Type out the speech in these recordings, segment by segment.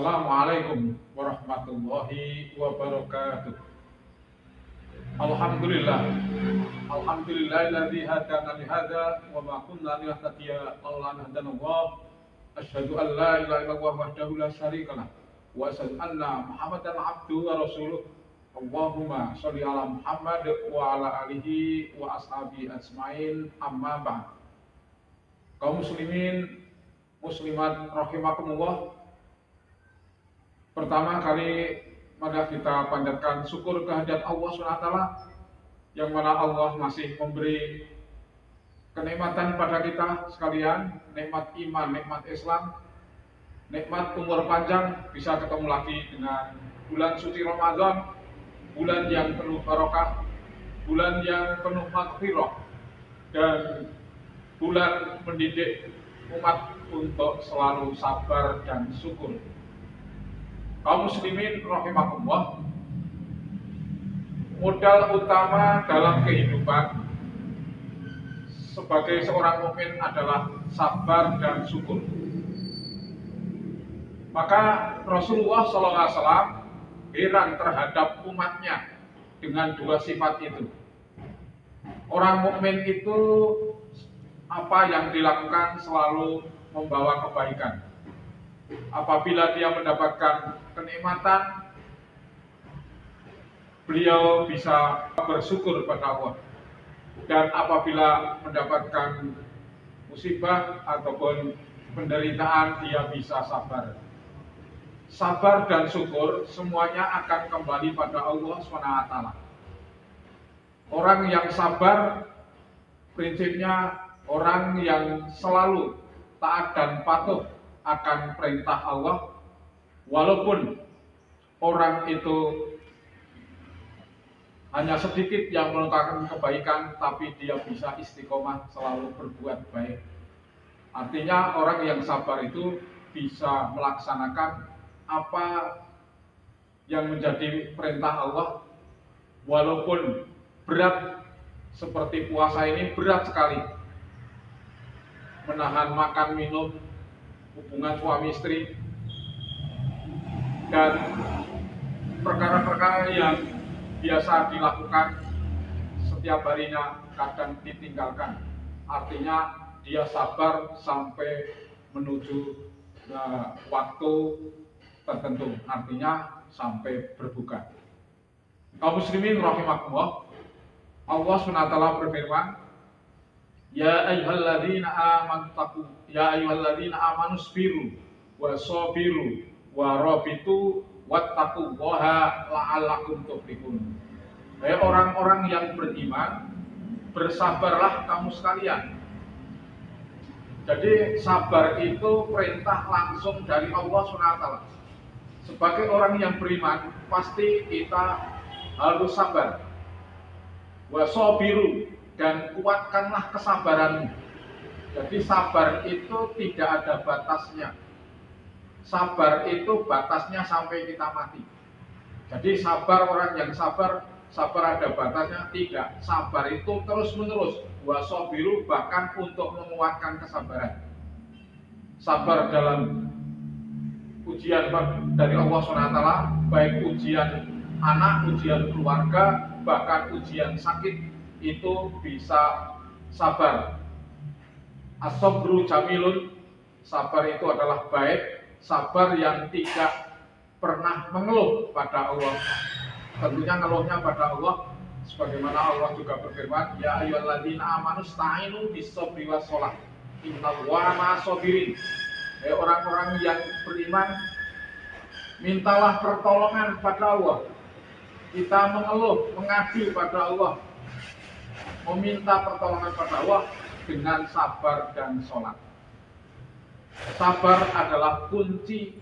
Assalamualaikum warahmatullahi wabarakatuh. Alhamdulillah. Alhamdulillahilladzi hadana li hadza wa ma kunna linahtadiya laula an hadanallah. Asyhadu an la ilaha illallah wahdahu la syarikalah wa asyhadu anna Muhammadan abduhu wa rasuluh. Allahumma sholli ala Muhammad wa ala alihi wa ashabi ajmain, amma ba'd. Kaum muslimin muslimat rahimakumullah. Pertama kali maka kita panjatkan syukur kehadirat Allah SWT yang mana Allah masih memberi kenikmatan pada kita sekalian, nikmat iman, nikmat Islam, nikmat umur panjang, bisa ketemu lagi dengan bulan suci Ramadan, bulan yang penuh barokah, bulan yang penuh maghfirah, dan bulan mendidik umat untuk selalu sabar dan syukur. Kaum muslimin rahimakumullah, modal utama dalam kehidupan sebagai seorang mukmin adalah sabar dan syukur. Maka Rasulullah SAW heran terhadap umatnya dengan dua sifat itu. Orang mukmin itu apa yang dilakukan selalu membawa kebaikan. Apabila dia mendapatkan kenikmatan, beliau bisa bersyukur pada Allah. Dan apabila mendapatkan musibah ataupun penderitaan, dia bisa sabar. Sabar dan syukur semuanya akan kembali pada Allah SWT. Orang yang sabar prinsipnya orang yang selalu taat dan patuh akan perintah Allah, walaupun orang itu hanya sedikit yang melakukan kebaikan, tapi dia bisa istiqomah selalu berbuat baik. Artinya orang yang sabar itu bisa melaksanakan apa yang menjadi perintah Allah, walaupun berat. Seperti puasa ini berat sekali, menahan makan minum, hubungan suami istri, dan perkara-perkara yang biasa dilakukan setiap harinya kadang ditinggalkan. Artinya dia sabar sampai menuju waktu tertentu, artinya sampai berbuka. Kaum muslimin rahimakumullah, Allah SWT berfirman, Ya ayyuhalladzina amanu sabiru wa sabiru wa rabitu wattaqullaha la'allakum tuflihun. Hai orang-orang yang beriman, bersabarlah kamu sekalian. Jadi sabar itu perintah langsung dari Allah SWT. Sebagai orang yang beriman, pasti kita harus sabar. Wa sabiru, dan kuatkanlah kesabaranmu. Jadi sabar itu tidak ada batasnya. Sabar itu batasnya sampai kita mati. Jadi sabar, orang yang sabar ada batasnya? Tidak. Sabar itu terus menerus. Wa sabiru, bahkan untuk menguatkan kesabaran. Sabar dalam ujian dari Allah SWT, baik ujian anak, ujian keluarga, bahkan ujian sakit, itu bisa sabar. As-sabru jamilun, sabar itu adalah baik, sabar yang tidak pernah mengeluh pada Allah. Tentunya ngeluhnya pada Allah, sebagaimana Allah juga berfirman, Ya ayyuhalladzina amanu sta'inu bis-sabri was-shalah, innallaha ma'as-sabirin. Hai orang-orang yang beriman, mintalah pertolongan pada Allah. Kita mengeluh, mengadu pada Allah, meminta pertolongan pada Allah dengan sabar dan sholat. Sabar adalah kunci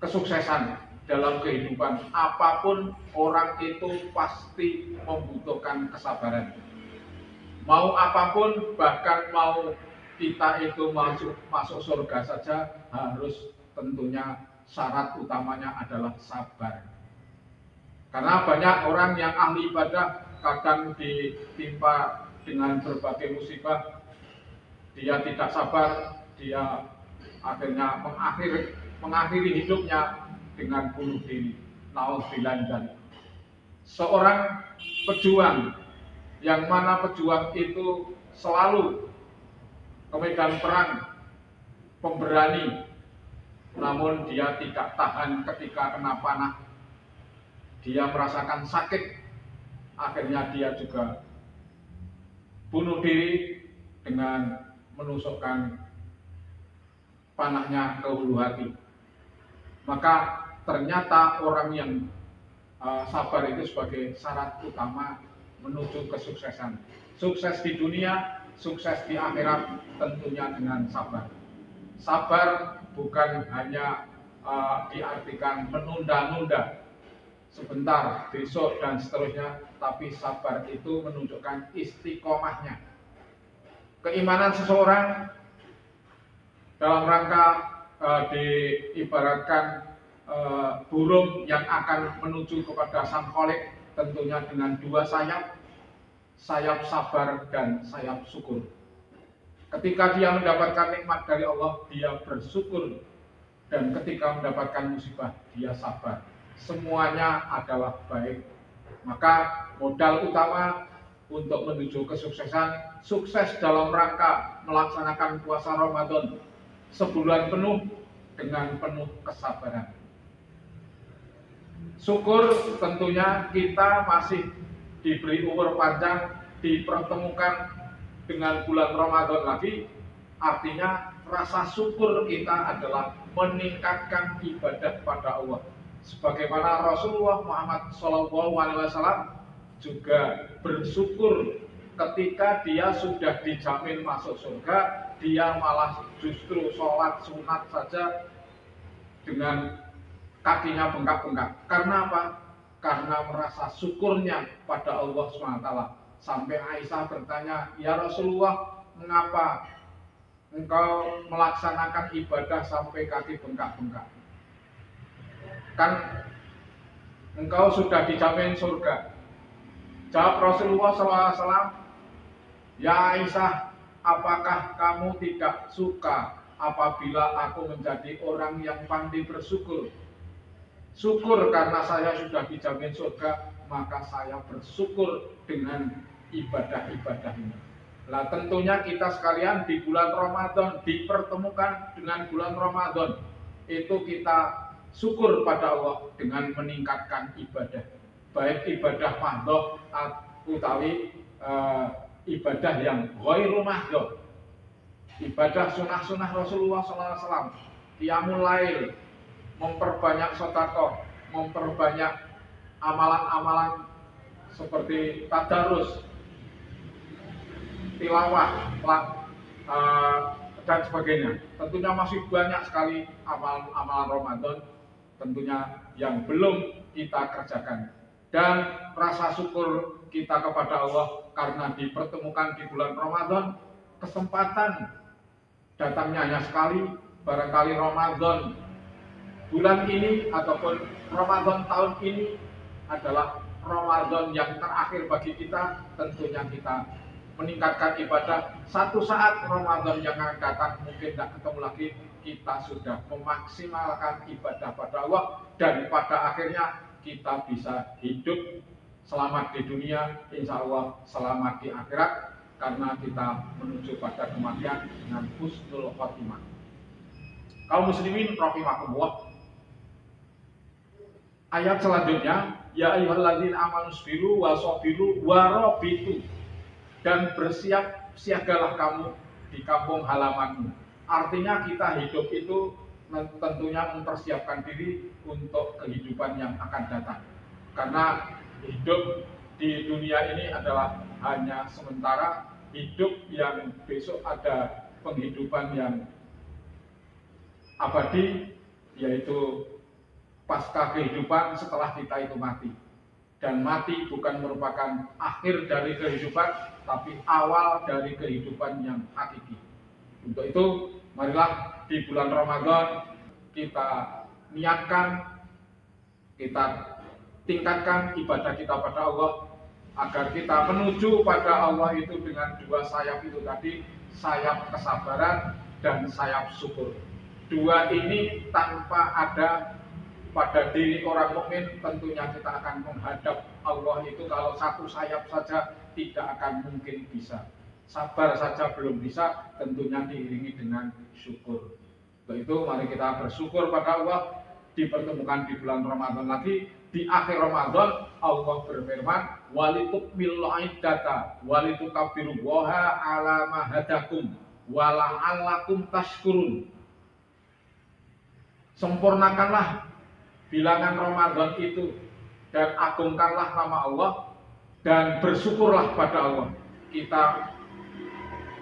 kesuksesan dalam kehidupan. Apapun orang itu pasti membutuhkan kesabaran. Mau apapun, bahkan mau kita itu masuk surga saja, harus tentunya syarat utamanya adalah sabar. Karena banyak orang yang ahli ibadah kadang ditimpa dengan berbagai musibah, dia tidak sabar, dia akhirnya mengakhiri mengakhiri hidupnya dengan bunuh diri. Nauzubillah. Seorang pejuang, yang mana pejuang itu selalu ke medan perang, pemberani, namun dia tidak tahan ketika kena panah. Dia merasakan sakit, akhirnya dia juga bunuh diri dengan menusukkan panahnya ke hulu hati. Maka ternyata orang yang sabar itu sebagai syarat utama menuju kesuksesan. Sukses di dunia, sukses di akhirat tentunya dengan sabar. Sabar bukan hanya diartikan menunda-nunda sebentar, besok dan seterusnya, tapi sabar itu menunjukkan istiqomahnya. Keimanan seseorang dalam rangka diibaratkan burung yang akan menuju kepada sang Khalik, tentunya dengan dua sayap, sayap sabar dan sayap syukur. Ketika dia mendapatkan nikmat dari Allah, dia bersyukur, dan ketika mendapatkan musibah, dia sabar. Semuanya adalah baik. Maka modal utama untuk menuju kesuksesan, sukses dalam rangka melaksanakan puasa Ramadan sebulan penuh dengan penuh kesabaran. Syukur tentunya kita masih diberi umur panjang, dipertemukan dengan bulan Ramadan lagi, artinya rasa syukur kita adalah meningkatkan ibadah pada Allah. Sebagaimana Rasulullah Muhammad SAW juga bersyukur ketika dia sudah dijamin masuk surga, dia malah justru sholat sunat saja dengan kakinya bengkak-bengkak. Karena apa? Karena merasa syukurnya pada Allah SWT. Sampai Aisyah bertanya, "Ya Rasulullah, mengapa engkau melaksanakan ibadah sampai kaki bengkak-bengkak? Kan engkau sudah dijamin surga." Jawab Rasulullah SAW, "Ya Aisyah, apakah kamu tidak suka apabila aku menjadi orang yang pandai bersyukur? Syukur karena saya sudah dijamin surga, maka saya bersyukur dengan ibadah-ibadah ini." Nah, tentunya kita sekalian di bulan Ramadan dipertemukan dengan bulan Ramadan. Itu kita syukur pada Allah dengan meningkatkan ibadah. Baik ibadah mahdhah utawi ibadah yang ghairu mahdhah. Ibadah sunah-sunah Rasulullah SAW, qiyamul lail, memperbanyak sedekah, memperbanyak amalan-amalan seperti tadarus, tilawah, dan sebagainya. Tentunya masih banyak sekali amalan-amalan Ramadan tentunya yang belum kita kerjakan. Dan rasa syukur kita kepada Allah karena dipertemukan di bulan Ramadan, kesempatan datangnya hanya sekali. Barangkali Ramadan bulan ini ataupun Ramadan tahun ini adalah Ramadan yang terakhir bagi kita. Tentunya kita meningkatkan ibadah. Satu saat Ramadan yang akan datang mungkin tidak ketemu lagi, kita sudah memaksimalkan ibadah pada Allah, dan pada akhirnya kita bisa hidup selamat di dunia, insya Allah selamat di akhirat, karena kita menuju pada kematian dengan husnul khotimah. Kaum muslimin rahimakumullah, ayat selanjutnya, ya ayyuhalladzina amanu sabiru wa sabiru wa rabitu, dan bersiap siagalah kamu di kampung halamanmu. Artinya kita hidup itu tentunya mempersiapkan diri untuk kehidupan yang akan datang. Karena hidup di dunia ini adalah hanya sementara, hidup yang besok ada penghidupan yang abadi, yaitu pasca kehidupan setelah kita itu mati. Dan mati bukan merupakan akhir dari kehidupan, tapi awal dari kehidupan yang hakiki. Untuk itu, marilah di bulan Ramadan kita niatkan, kita tingkatkan ibadah kita pada Allah, agar kita menuju pada Allah itu dengan dua sayap itu tadi, sayap kesabaran dan sayap syukur. dua ini tanpa ada pada diri orang mukmin, tentunya kita akan menghadap Allah itu kalau satu sayap saja tidak akan mungkin bisa. Sabar saja belum bisa, tentunya diiringi dengan syukur. Untuk itu mari kita bersyukur pada Allah, dipertemukan di bulan Ramadan lagi. Di akhir Ramadan Allah berfirman, walitukmilul iddata walitukabbirullaha ala ma hadakum wala'allakum tashkurun. Sempurnakanlah bilangan Ramadan itu dan agungkanlah nama Allah dan bersyukurlah pada Allah. Kita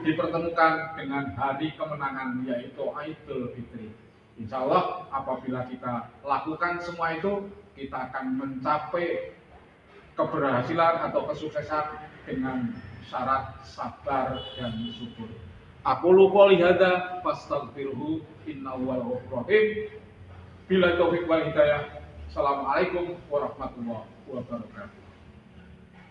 dipertemukan dengan hari kemenangan, yaitu Idul Fitri. Insya Allah apabila kita lakukan semua itu, kita akan mencapai keberhasilan atau kesuksesan dengan syarat sabar dan syukur. Aqulu qouli hadza fastaghfiruhu innahu huwal ghafurur rahim. Bila taufik wal hidayah. Assalamualaikum warahmatullahi wabarakatuh.